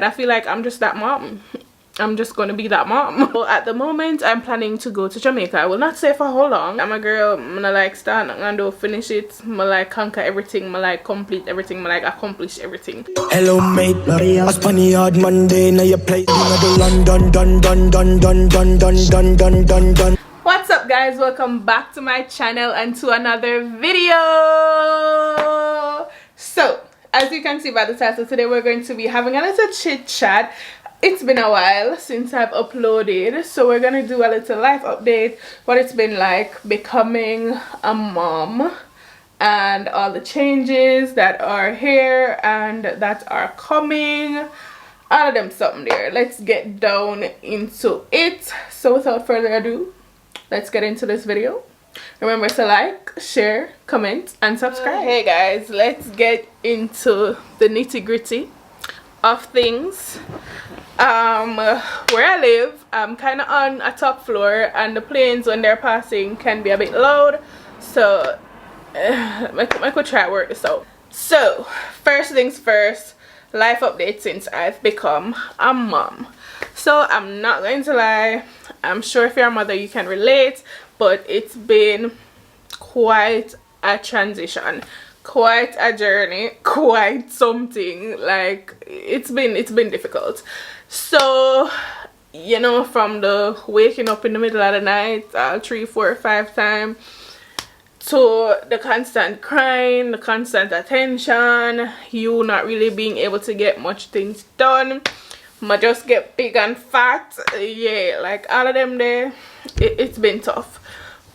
And I feel like I'm just that mom. I'm just gonna be that mom. So at the moment, I'm planning to go to Jamaica. I will not say for how long. I'm a girl, I'm gonna like start, I'm gonna do finish it, I'm gonna like conquer everything, I'm gonna like complete everything, I'm gonna like accomplish everything. Hello mate, a Spaniard Monday, now you play London, dun. What's up guys, welcome back to my channel and to another video. So as you can see by the title, today we're going to be having a little chit chat. It's been a while since I've uploaded, so we're gonna do a little life update, what it's been like becoming a mom and all the changes that are here and that are coming, all of them something there. Let's get down into it. So without further ado, let's get into this video. Remember to like, share, comment and subscribe. Hey guys, let's get into the nitty-gritty of things. Where I live, I'm kind of on a top floor and the planes when they're passing can be a bit loud, so I could try work this out. So first things first, life update since I've become a mom. So I'm not going to lie, I'm sure if you're a mother you can relate, but it's been quite a transition, quite a journey, quite something. Like it's been difficult. So you know, from the waking up in the middle of the night 3, 4, 5 times to the constant crying, the constant attention, you not really being able to get much things done, might just get big and fat, yeah, like all of them there, it's been tough.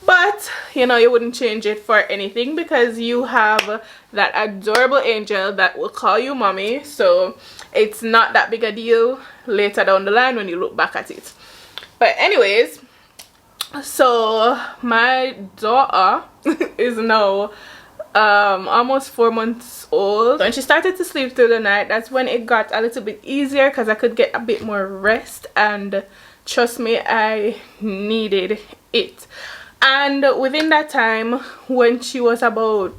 But you know, you wouldn't change it for anything because you have that adorable angel that will call you mommy, so it's not that big a deal later down the line when you look back at it. But anyways, so my daughter is now almost 4 months old. When she started to sleep through the night, that's when it got a little bit easier because I could get a bit more rest, and trust me, I needed it. And within that time, when she was about,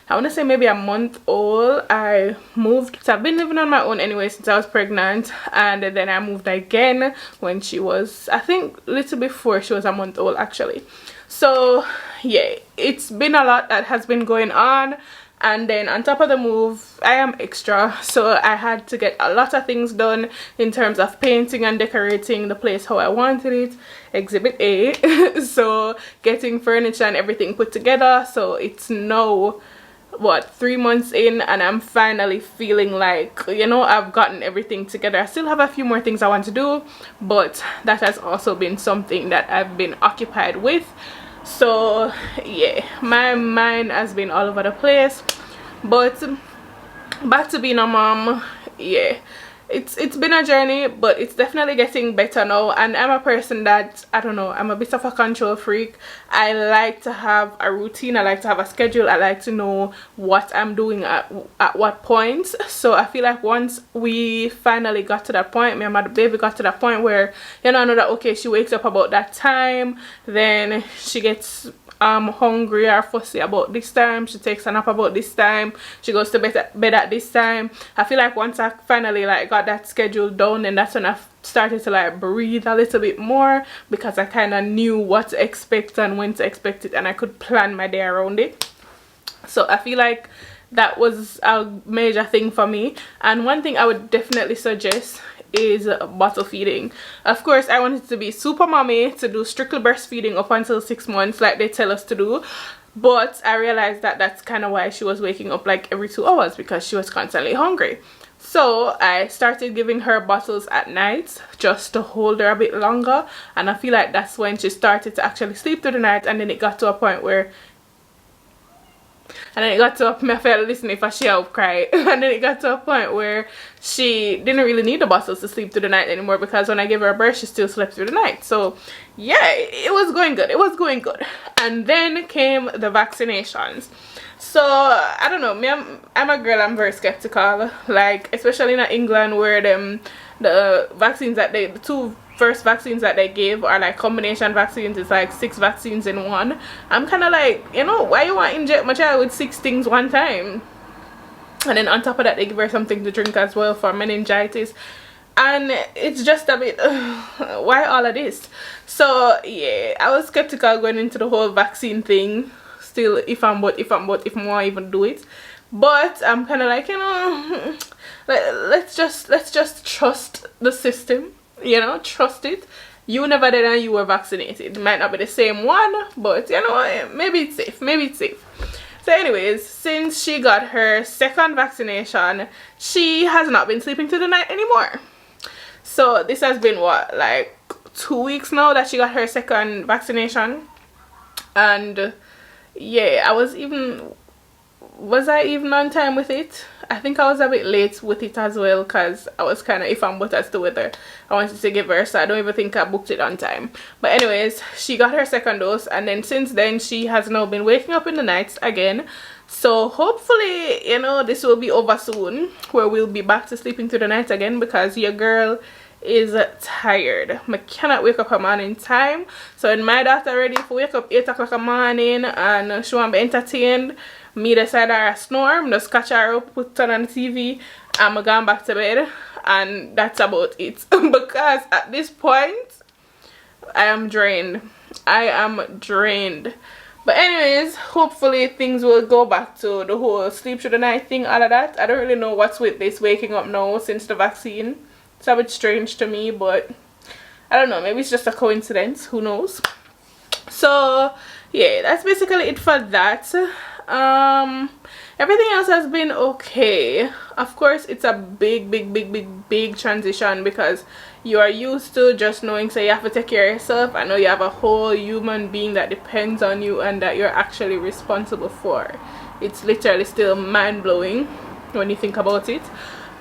I want to say maybe a month old, I moved. So I've been living on my own anyway since I was pregnant, and then I moved again when she was, I think, a little before she was a month old actually. So yeah, it's been a lot that has been going on. And then on top of the move, I am extra, so I had to get a lot of things done in terms of painting and decorating the place how I wanted it, exhibit A. So getting furniture and everything put together. So it's now what, 3 months in, and I'm finally feeling like, you know, I've gotten everything together. I still have a few more things I want to do, but that has also been something that I've been occupied with. So yeah, my mind has been all over the place, but back to being a mom. Yeah, it's been a journey, but it's definitely getting better now. And I'm a person that, I don't know, I'm a bit of a control freak. I like to have a routine, I like to have a schedule, I like to know what I'm doing at what points. So I feel like once we finally got to that point, me and my baby got to that point where, you know, I know that okay, she wakes up about that time, then she gets hungry or fussy about this time, she takes a nap about this time, she goes to bed at this time. I feel like once I finally like got that schedule down, and that's when I started to like breathe a little bit more, because I kind of knew what to expect and when to expect it, and I could plan my day around it. So I feel like that was a major thing for me. And one thing I would definitely suggest is bottle feeding. Of course, I wanted to be super mommy, to do strictly breastfeeding up until 6 months like they tell us to do, but I realized that that's kind of why she was waking up like every 2 hours, because she was constantly hungry. So I started giving her bottles at night just to hold her a bit longer, and I feel like that's when she started to actually sleep through the night. And then it got to a point where me I felt listen if I she out cry and then it got to a point where she didn't really need the bottles to sleep through the night anymore, because when I gave her a birth she still slept through the night. So yeah, it was going good, it was going good. And then came the vaccinations. So I don't know, I'm a girl, I'm very skeptical, like especially in England where the vaccines that the 2 first vaccines that they gave are like combination vaccines. It's like 6 vaccines in one. I'm kind of like, you know, why you want to inject my child with 6 things one time? And then on top of that, they give her something to drink as well for meningitis. and it's just a bit why all of this? So yeah, I was skeptical going into the whole vaccine thing still, if more even do it, but I'm kind of like, you know, let's just trust the system, you know, trust it. You never did and you were vaccinated. It might not be the same one, but you know, maybe it's safe, maybe it's safe. So anyways, since she got her second vaccination, she has not been sleeping through the night anymore. So this has been what, like 2 weeks now that she got her second vaccination. And yeah, was I even on time with it? I think I was a bit late with it as well, because I was kind of if I'm but as to whether I wanted to give her, so I don't even think I booked it on time. But anyways, she got her second dose, and then since then she has now been waking up in the nights again. So hopefully, you know, this will be over soon, where we'll be back to sleeping through the night again, because your girl is tired. I cannot wake up a morning time. So when my daughter ready to wake up 8 o'clock in the morning and she want to be entertained, me decide her snore, just catch her up, put her on the TV, and I'm going back to bed, and that's about it. Because at this point I am drained. But anyways, hopefully things will go back to the whole sleep through the night thing, all of that. I don't really know what's with this waking up now since the vaccine. It's a bit strange to me, but I don't know, maybe it's just a coincidence, who knows. So yeah, that's basically it for that. Everything else has been okay. Of course, it's a big transition, because you are used to just knowing, say, you have to take care of yourself. I know you have a whole human being that depends on you and that you're actually responsible for. It's literally still mind-blowing when you think about it.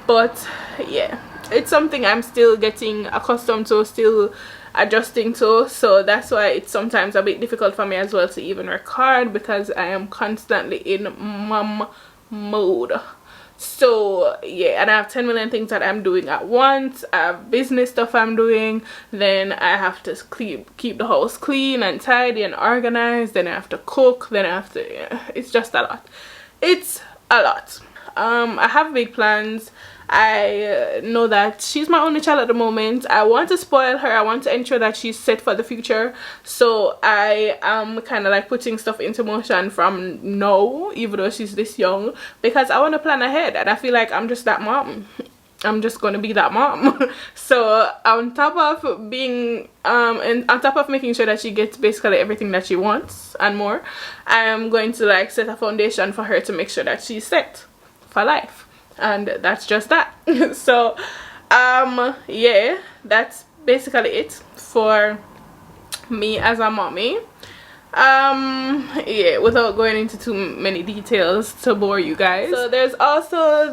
But yeah, it's something I'm still getting accustomed to, still adjusting to, so that's why it's sometimes a bit difficult for me as well to even record, because I am constantly in mom mode. So yeah, and I have 10 million things that I'm doing at once. I have business stuff I'm doing, then I have to keep the house clean and tidy and organized, then I have to cook, then I have to, yeah, it's just a lot. It's a lot. I have big plans. I know that she's my only child at the moment. I want to spoil her. I want to ensure that she's set for the future. So I am kind of like putting stuff into motion from now, even though she's this young, because I want to plan ahead, and I feel like I'm just that mom. I'm just going to be that mom. So on top of being and on top of making sure that she gets basically everything that she wants and more, I am going to like set a foundation for her to make sure that she's set for life. And that's just that. So yeah, that's basically it for me as a mommy. Yeah, without going into too many details to bore you guys. So there's also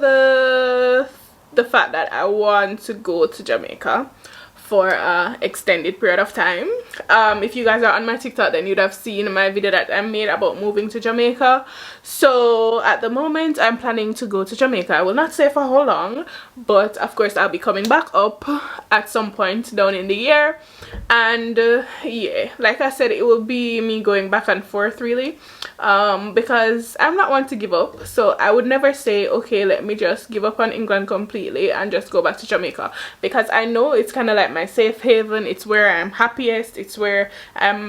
the fact that I want to go to Jamaica for an extended period of time. If you guys are on my TikTok, then you'd have seen my video that I made about moving to Jamaica. So at the moment I'm planning to go to Jamaica. I will not say for how long, but of course I'll be coming back up at some point down in the year. And yeah, like I said, it will be me going back and forth really, because I'm not one to give up. So I would never say, okay, let me just give up on England completely and just go back to Jamaica, because I know it's kind of like my safe haven. It's where I'm happiest. It's where I'm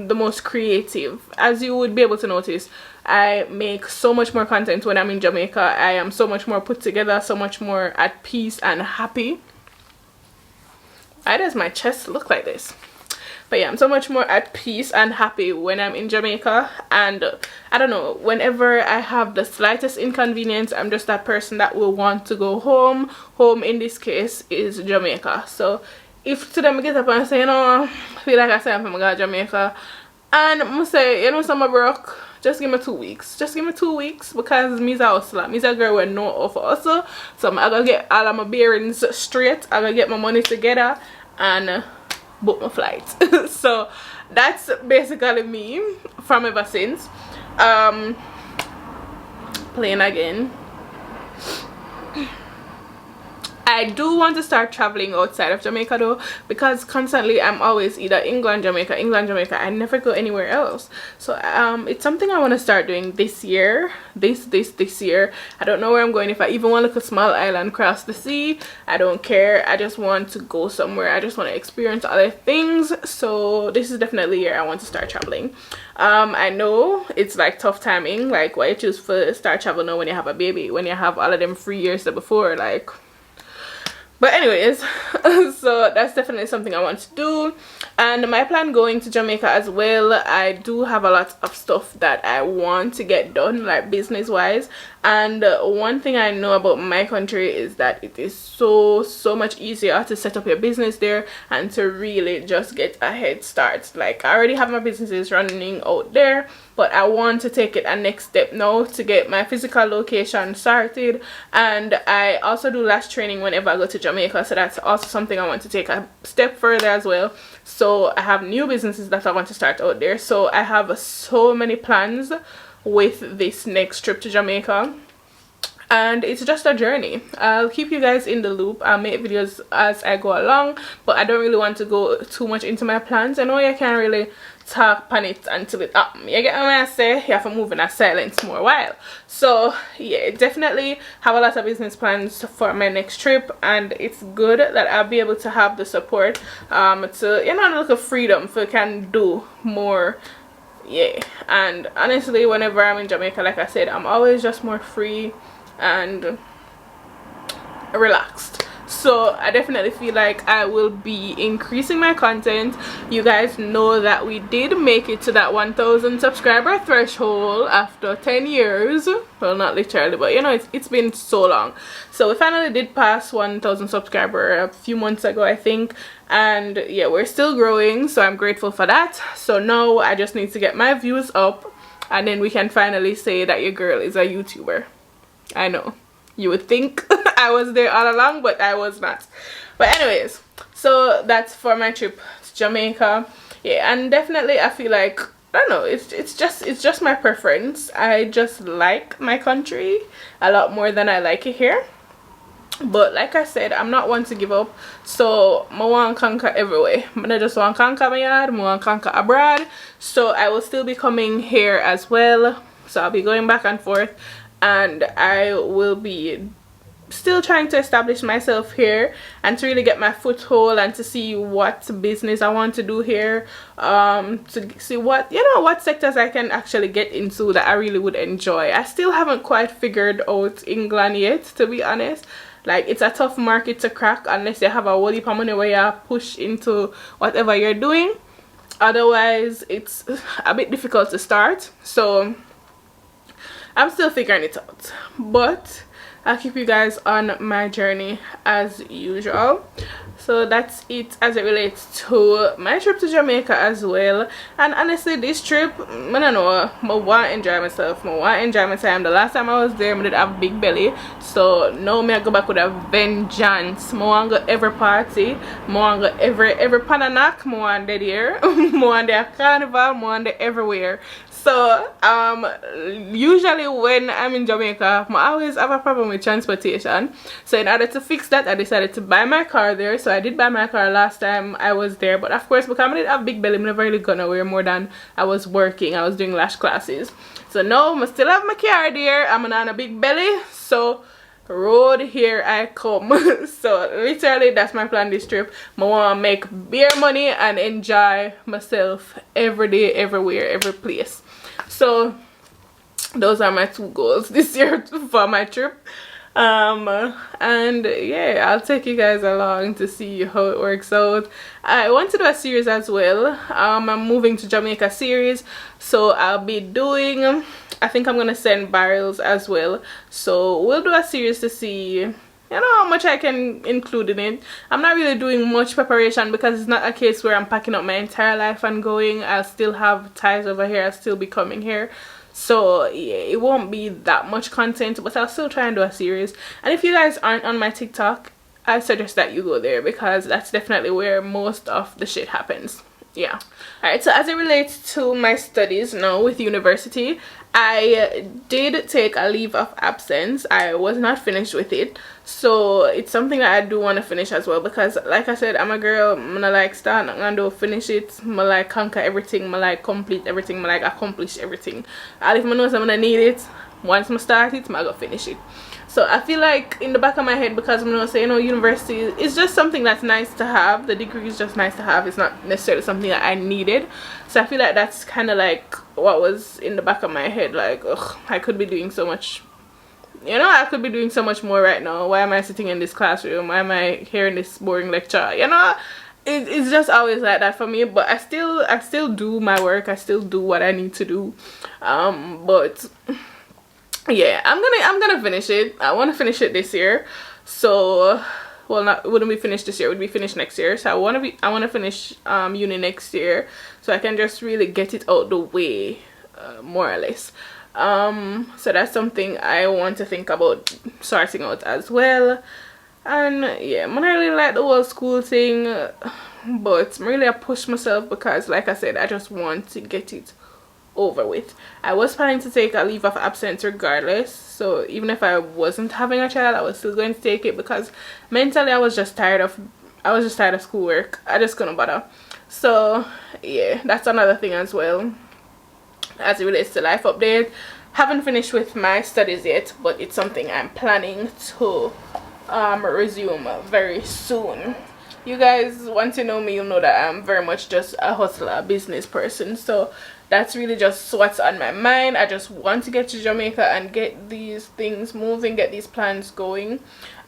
the most creative. As you would be able to notice, I make so much more content when I'm in Jamaica. I am so much more put together, so much more at peace and happy. Why does my chest look like this? But yeah, I'm so much more at peace and happy when I'm in Jamaica. And I don't know, whenever I have the slightest inconvenience, I'm just that person that will want to go home. Home in this case is Jamaica. So if today I get up and say, you know, I feel like I say I'm going to Jamaica, and I'm say, you know, some broke, just give me 2 weeks. Just give me 2 weeks, because me's a hustler. Me's a girl with no offer hustle. So I'm going to get all of my bearings straight. I'm going to get my money together and book my flight. So that's basically me from ever since. Playing again. I do want to start traveling outside of Jamaica though, because constantly I'm always either England, Jamaica, England, Jamaica. I never go anywhere else. So it's something I want to start doing this year. This year. I don't know where I'm going. If I even want to look a small island across the sea, I don't care. I just want to go somewhere. I just want to experience other things. So this is definitely the year I want to start traveling. I know it's like tough timing, like why you choose for start travel now when you have a baby, when you have all of them 3 years before, like. But anyways, so that's definitely something I want to do. And my plan going to Jamaica as well, I do have a lot of stuff that I want to get done, like business wise. And one thing I know about my country is that it is so much easier to set up your business there and to really just get a head start. Like I already have my businesses running out there, but I want to take it a next step now to get my physical location started. And I also do lash training whenever I go to Jamaica, so that's also something I want to take a step further as well. So I have new businesses that I want to start out there. So I have so many plans with this next trip to Jamaica, and it's just a journey. I'll keep you guys in the loop. I'll make videos as I go along, but I don't really want to go too much into my plans. I know you can't really talk on it until it happens. You get what I say? You have to move in a silence more while. So yeah, definitely have a lot of business plans for my next trip, and it's good that I'll be able to have the support to, you know, look of freedom for can do more. Yeah, and honestly, whenever I'm in Jamaica, like I said, I'm always just more free and relaxed. So I definitely feel like I will be increasing my content. You guys know that we did make it to that 1,000 subscriber threshold after 10 years. Well, not literally, but you know, it's been so long. So we finally did pass 1,000 subscriber a few months ago, I think. And yeah, we're still growing, so I'm grateful for that. So now I just need to get my views up, and then we can finally say that your girl is a YouTuber. I know you would think I was there all along, but I was not. But anyways, so that's for my trip to Jamaica. Yeah, and definitely I feel like, I don't know, it's just my preference. I just like my country a lot more than I like it here. But like I said, I'm not one to give up, so I want to conquer everywhere. I don't just want to conquer my yard, I want to conquer abroad. So I will still be coming here as well, so I'll be going back and forth, and I will be still trying to establish myself here and to really get my foothold and to see what business I want to do here, to see what, you know, what sectors I can actually get into that I really would enjoy. I still haven't quite figured out England yet, to be honest. Like, it's a tough market to crack unless you have a whole heap of money where you push into whatever you're doing. Otherwise, it's a bit difficult to start. So I'm still figuring it out, but I'll keep you guys on my journey as usual. So that's it as it relates to my trip to Jamaica as well. And honestly, this trip, I don't know, I want to enjoy myself. I want to enjoy my time. The last time I was there, I did have a big belly. So now I go back with a vengeance. I want to go every party. I want to go every pananak. I want to there. I want to carnival. I want to everywhere. So usually when I'm in Jamaica, I always have a problem with transportation. So in order to fix that, I decided to buy my car there. So I did buy my car last time I was there, but of course, because I didn't have big belly, I'm never really gonna wear more than I was working. I was doing lash classes. So now I still have my car there. I'm on a big belly, so road here I come. So literally that's my plan this trip. I want to make beer money and enjoy myself every day, everywhere, every place. So those are my 2 goals this year for my trip. And yeah, I'll take you guys along to see how it works out. I want to do a series as well. I'm moving to Jamaica series, so I'll be doing, I think I'm gonna send barrels as well. So we'll do a series to see, you know, how much I can include in it. I'm not really doing much preparation because it's not a case where I'm packing up my entire life and going. I'll still have ties over here. I'll still be coming here. So yeah, it won't be that much content, but I'll still try and do a series. And if you guys aren't on my TikTok, I suggest that you go there because that's definitely where most of the shit happens. yeah. All right, so as it relates to my studies now with university, I did take a leave of absence. I was not finished with it, so it's something that I do want to finish as well, because like I said, I'm a girl. I'm gonna like start, I'm gonna do finish it. I'm gonna like conquer everything. I'm gonna like complete everything. I'm gonna like accomplish everything. And if I know I'm gonna need it, once I start it, I'm gonna finish it. So I feel like in the back of my head, because I'm gonna say, you know, university is just something that's nice to have. The degree is just nice to have. It's not necessarily something that I needed. So I feel like that's kind of like what was in the back of my head, like, ugh, I could be doing so much, you know, I could be doing so much more right now. Why am I sitting in this classroom? Why am I hearing this boring lecture? You know, it's just always like that for me. But I still do my work. I still do what I need to do. But yeah, I'm gonna finish it. I want to finish it this year. So, well, not, it wouldn't be finished this year, it would be finished next year. So I want to finish uni next year, so I can just really get it out the way, more or less. So that's something I want to think about sorting out as well. And yeah, I don't really like the whole school thing, but really I push myself, because like I said, I just want to get it over with. I was planning to take a leave of absence regardless, so even if I wasn't having a child, I was still going to take it, because mentally I was just tired of schoolwork. I just couldn't bother. So yeah, that's another thing as well as it relates to life update. Haven't finished with my studies yet, but it's something I'm planning to resume very soon. You guys, once you know me, you know that I'm very much just a hustler, a business person. So that's really just what's on my mind. I just want to get to Jamaica and get these things moving, get these plans going.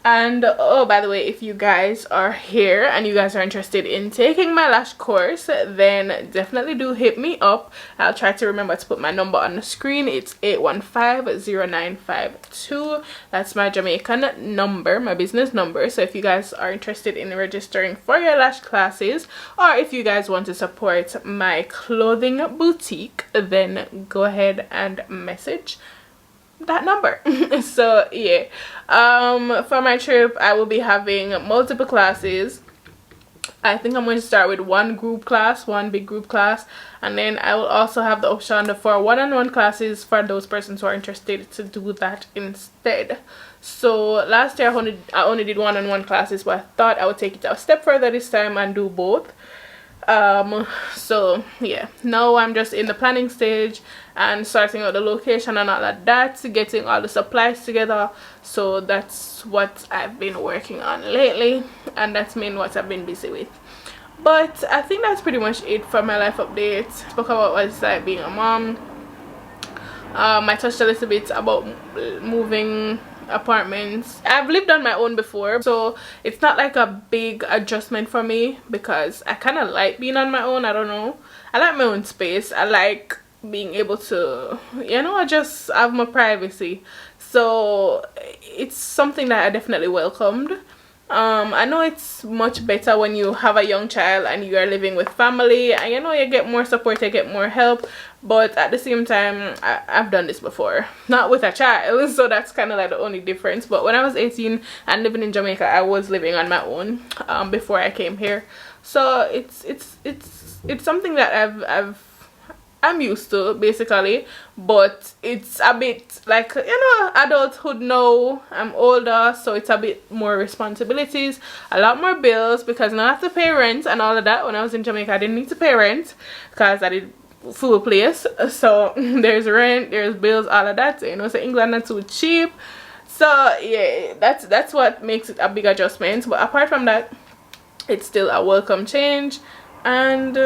And oh, by the way, if you guys are here and you guys are interested in taking my lash course, then definitely do hit me up. I'll try to remember to put my number on the screen. It's 815-0952. That's my Jamaican number, my business number. So if you guys are interested in registering for your lash classes, or if you guys want to support my clothing boutique, then go ahead and message that number. So yeah, for my trip I will be having multiple classes. I think I'm going to start with one big group class, and then I will also have the option for one-on-one classes for those persons who are interested to do that instead. So last year I only did one-on-one classes, but I thought I would take it a step further this time and do both. So yeah, now I'm just in the planning stage and sorting out the location and all of that, getting all the supplies together. So that's what I've been working on lately, and that's mainly what I've been busy with. But I think that's pretty much it for my life update. Spoke about what it's like being a mom. I touched a little bit about moving apartments. I've lived on my own before, so it's not like a big adjustment for me, because I kind of like being on my own. I don't know, I like my own space. I like being able to, you know, I just have my privacy. So it's something that I definitely welcomed. I know it's much better when you have a young child and you are living with family, and you know, you get more support, you get more help. But at the same time, I've done this before, not with a child, so that's kind of like the only difference. But when I was 18 and living in Jamaica, I was living on my own before I came here. So it's something that I'm used to, basically. But it's a bit like, you know, adulthood now. I'm older, so it's a bit more responsibilities, a lot more bills, because now I have to pay rent and all of that. When I was in Jamaica, I didn't need to pay rent because I did full place. So there's rent, there's bills, all of that. You know, so England not too cheap. So yeah, that's what makes it a big adjustment. But apart from that, it's still a welcome change, and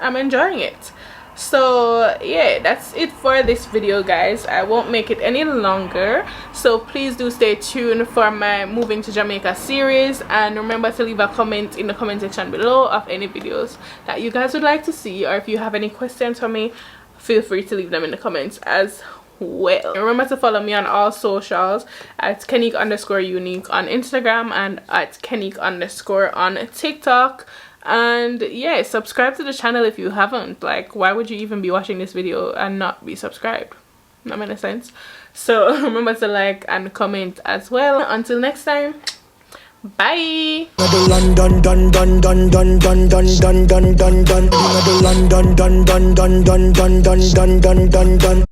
I'm enjoying it. So yeah, that's it for this video, guys. I won't make it any longer, so please do stay tuned for my moving to Jamaica series, and remember to leave a comment in the comment section below of any videos that you guys would like to see, or if you have any questions for me, feel free to leave them in the comments as well. And remember to follow me on all socials at Kenique_unique on Instagram and at Kenique_ on TikTok. And yeah, subscribe to the channel if you haven't. Like, why would you even be watching this video and not be subscribed? Not making sense. So remember to like and comment as well. Until next time, Bye. London, dun dun dun dun dun dun dun dun dun dun. London, dun dun dun dun dun dun dun dun dun dun.